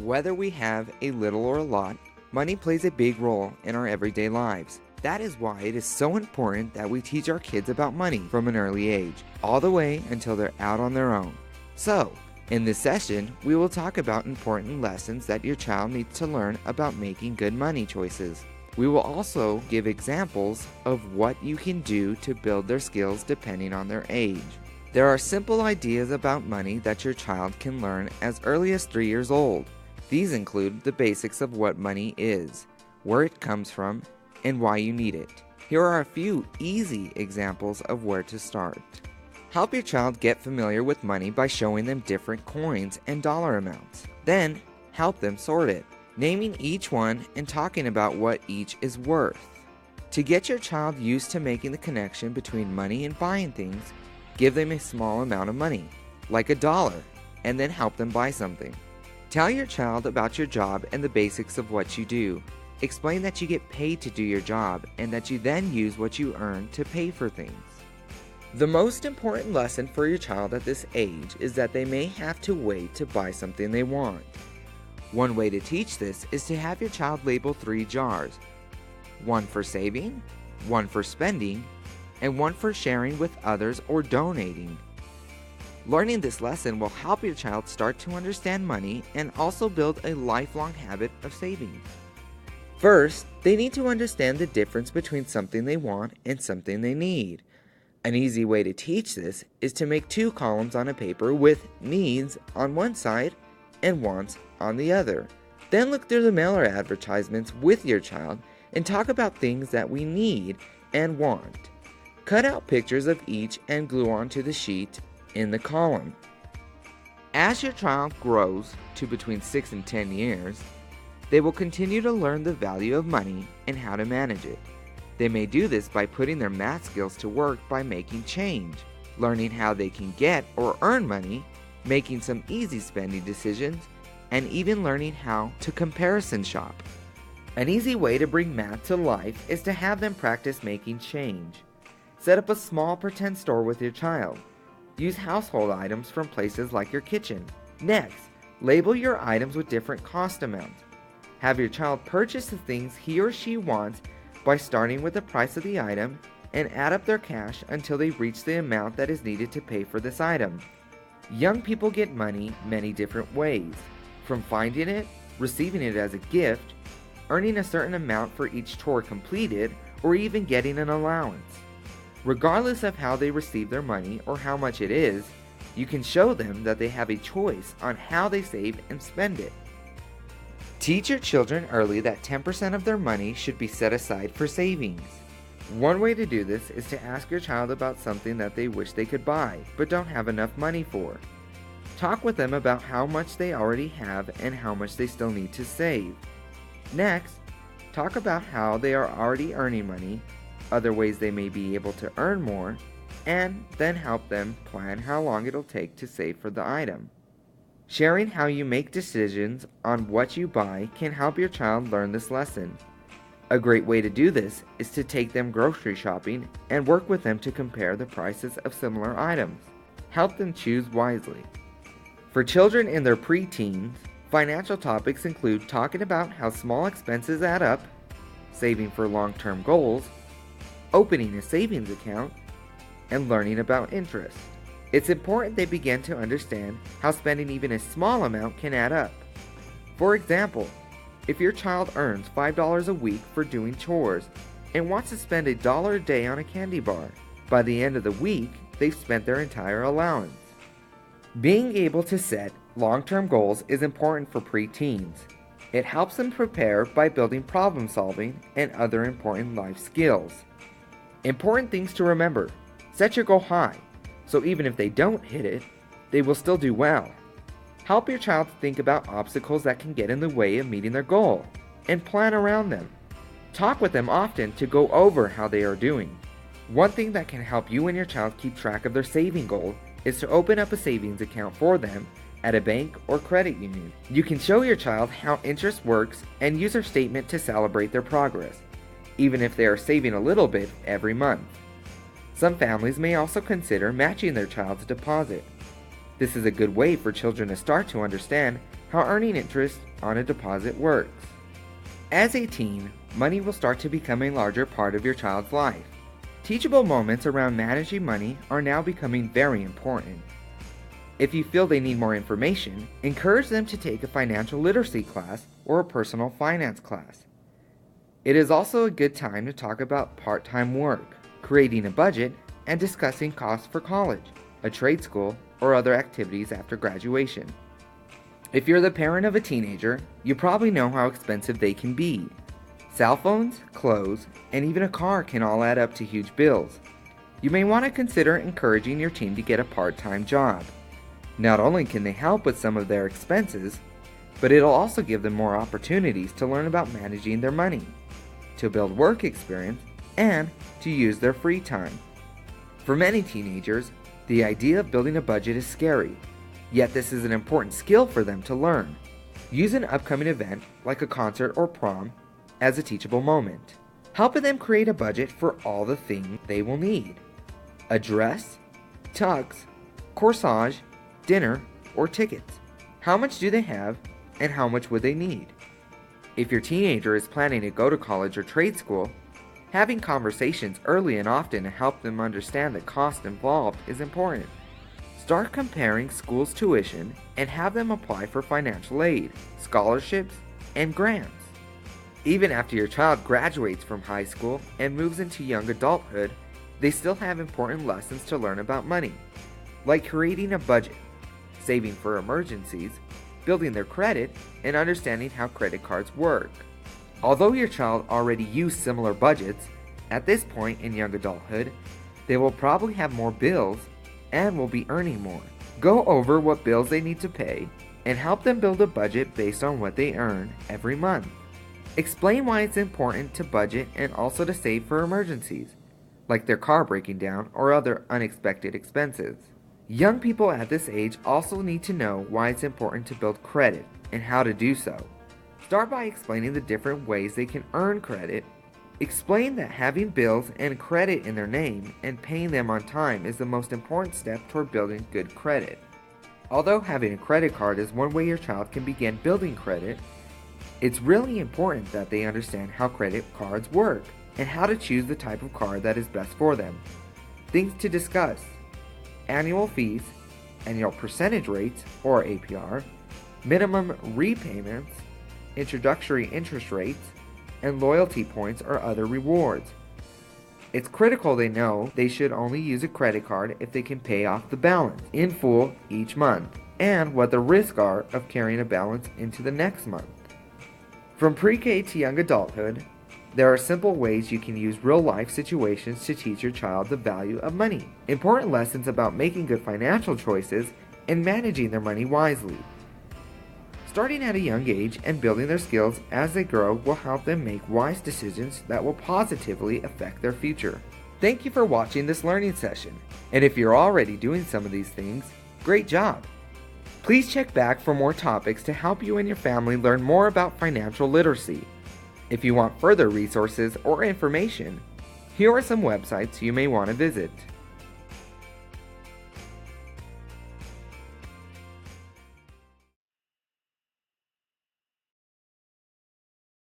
Whether we have a little or a lot, money plays a big role in our everyday lives. That is why it is so important that we teach our kids about money from an early age, all the way until they're out on their own. So, in this session, we will talk about important lessons that your child needs to learn about making good money choices. We will also give examples of what you can do to build their skills depending on their age. There are simple ideas about money that your child can learn as early as 3 years old. These include the basics of what money is, where it comes from, and why you need it. Here are a few easy examples of where to start. Help your child get familiar with money by showing them different coins and dollar amounts. Then, help them sort it, naming each one and talking about what each is worth. To get your child used to making the connection between money and buying things, give them a small amount of money, like $1, and then help them buy something. Tell your child about your job and the basics of what you do. Explain that you get paid to do your job and that you then use what you earn to pay for things. The most important lesson for your child at this age is that they may have to wait to buy something they want. One way to teach this is to have your child label 3 jars, one for saving, one for spending, and one for sharing with others or donating. Learning this lesson will help your child start to understand money and also build a lifelong habit of saving. First, they need to understand the difference between something they want and something they need. An easy way to teach this is to make 2 columns on a paper with needs on one side and wants on the other. Then look through the mailer advertisements with your child and talk about things that we need and want. Cut out pictures of each and glue onto the sheet in the column. As your child grows to between 6 and 10 years, they will continue to learn the value of money and how to manage it. They may do this by putting their math skills to work by making change, learning how they can get or earn money, making some easy spending decisions, and even learning how to comparison shop. An easy way to bring math to life is to have them practice making change. Set up a small pretend store with your child. Use household items from places like your kitchen. Next, label your items with different cost amounts. Have your child purchase the things he or she wants by starting with the price of the item and add up their cash until they reach the amount that is needed to pay for this item. Young people get money many different ways, from finding it, receiving it as a gift, earning a certain amount for each chore completed, or even getting an allowance. Regardless of how they receive their money or how much it is, you can show them that they have a choice on how they save and spend it. Teach your children early that 10% of their money should be set aside for savings. One way to do this is to ask your child about something that they wish they could buy but don't have enough money for. Talk with them about how much they already have and how much they still need to save. Next, talk about how they are already earning money, other ways they may be able to earn more, and then help them plan how long it'll take to save for the item. Sharing how you make decisions on what you buy can help your child learn this lesson. A great way to do this is to take them grocery shopping and work with them to compare the prices of similar items. Help them choose wisely. For children in their pre-teens, financial topics include talking about how small expenses add up, saving for long-term goals, opening a savings account, and learning about interest. It's important they begin to understand how spending even a small amount can add up. For example, if your child earns $5 a week for doing chores and wants to spend $1 a day on a candy bar, by the end of the week, they've spent their entire allowance. Being able to set long-term goals is important for pre-teens. It helps them prepare by building problem solving and other important life skills. Important things to remember: set your goal high, so even if they don't hit it, they will still do well. Help your child think about obstacles that can get in the way of meeting their goal, and plan around them. Talk with them often to go over how they are doing. One thing that can help you and your child keep track of their saving goal is to open up a savings account for them at a bank or credit union. You can show your child how interest works and use their statement to celebrate their progress, even if they are saving a little bit every month. Some families may also consider matching their child's deposit. This is a good way for children to start to understand how earning interest on a deposit works. As a teen, money will start to become a larger part of your child's life. Teachable moments around managing money are now becoming very important. If you feel they need more information, encourage them to take a financial literacy class or a personal finance class. It is also a good time to talk about part-time work, creating a budget, and discussing costs for college, a trade school, or other activities after graduation. If you're the parent of a teenager, you probably know how expensive they can be. Cell phones, clothes, and even a car can all add up to huge bills. You may want to consider encouraging your teen to get a part-time job. Not only can they help with some of their expenses, but it'll also give them more opportunities to learn about managing their money, to build work experience, and to use their free time. For many teenagers, the idea of building a budget is scary, yet this is an important skill for them to learn. Use an upcoming event, like a concert or prom, as a teachable moment, helping them create a budget for all the things they will need: a dress, tux, corsage, dinner, or tickets. How much do they have, and how much would they need? If your teenager is planning to go to college or trade school, having conversations early and often to help them understand the cost involved is important. Start comparing schools' tuition and have them apply for financial aid, scholarships, and grants. Even after your child graduates from high school and moves into young adulthood, they still have important lessons to learn about money, like creating a budget, saving for emergencies, building their credit, and understanding how credit cards work. Although your child already used similar budgets, at this point in young adulthood, they will probably have more bills and will be earning more. Go over what bills they need to pay and help them build a budget based on what they earn every month. Explain why it's important to budget and also to save for emergencies, like their car breaking down or other unexpected expenses. Young people at this age also need to know why it's important to build credit and how to do so. Start by explaining the different ways they can earn credit. Explain that having bills and credit in their name and paying them on time is the most important step toward building good credit. Although having a credit card is one way your child can begin building credit, it's really important that they understand how credit cards work and how to choose the type of card that is best for them. Things to discuss: annual fees, annual percentage rates or APR, minimum repayments, introductory interest rates, and loyalty points or other rewards. It's critical they know they should only use a credit card if they can pay off the balance in full each month, and what the risks are of carrying a balance into the next month. From pre-K to young adulthood, there are simple ways you can use real-life situations to teach your child the value of money, important lessons about making good financial choices, and managing their money wisely. Starting at a young age and building their skills as they grow will help them make wise decisions that will positively affect their future. Thank you for watching this learning session, and if you're already doing some of these things, great job! Please check back for more topics to help you and your family learn more about financial literacy. If you want further resources or information, here are some websites you may want to visit.